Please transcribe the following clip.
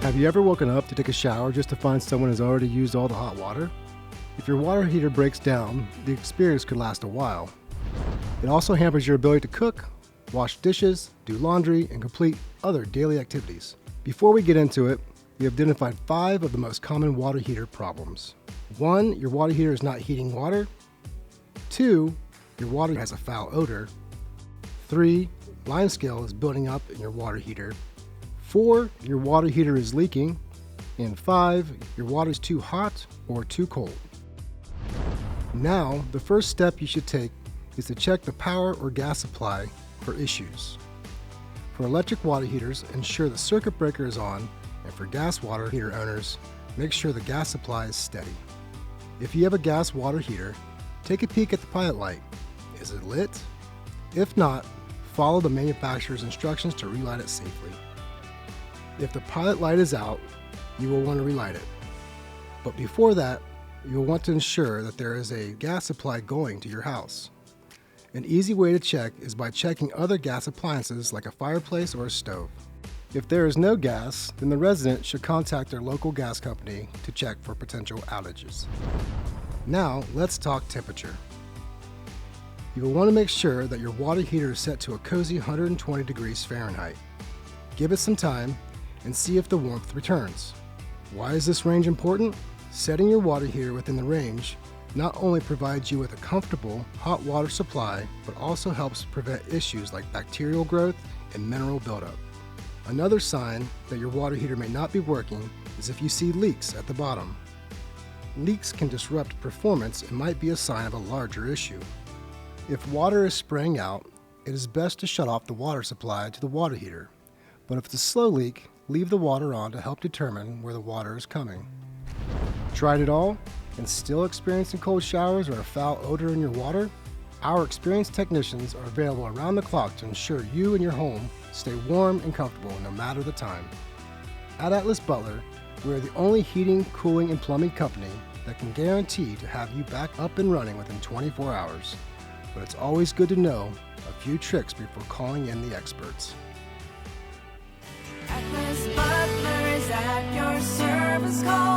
Have you ever woken up to take a shower just to find someone has already used all the hot water? If your water heater breaks down, the experience could last a while. It also hampers your ability to cook, wash dishes, do laundry, and complete other daily activities. Before we get into it, we have identified 5 of the most common water heater problems. 1, your water heater is not heating water. 2, your water has a foul odor. 3, limescale is building up in your water heater. 4, your water heater is leaking. And 5, your water is too hot or too cold. Now, the first step you should take is to check the power or gas supply for issues. For electric water heaters, ensure the circuit breaker is on, and for gas water heater owners, make sure the gas supply is steady. If you have a gas water heater, take a peek at the pilot light. Is it lit? If not, follow the manufacturer's instructions to relight it safely. If the pilot light is out, you will want to relight it. But before that, you will want to ensure that there is a gas supply going to your house. An easy way to check is by checking other gas appliances like a fireplace or a stove. If there is no gas, then the resident should contact their local gas company to check for potential outages. Now, let's talk temperature. You will want to make sure that your water heater is set to a cozy 120 degrees Fahrenheit. Give it some time and see if the warmth returns. Why is this range important? Setting your water heater within the range not only provides you with a comfortable hot water supply, but also helps prevent issues like bacterial growth and mineral buildup. Another sign that your water heater may not be working is if you see leaks at the bottom. Leaks can disrupt performance and might be a sign of a larger issue. If water is spraying out, it is best to shut off the water supply to the water heater. But if it's a slow leak, leave the water on to help determine where the water is coming. Tried it all and still experiencing cold showers or a foul odor in your water? Our experienced technicians are available around the clock to ensure you and your home stay warm and comfortable no matter the time. At Atlas Butler, we are the only heating, cooling, and plumbing company that can guarantee to have you back up and running within 24 hours. But it's always good to know a few tricks before calling in the experts. Atlas Butler is at your service call.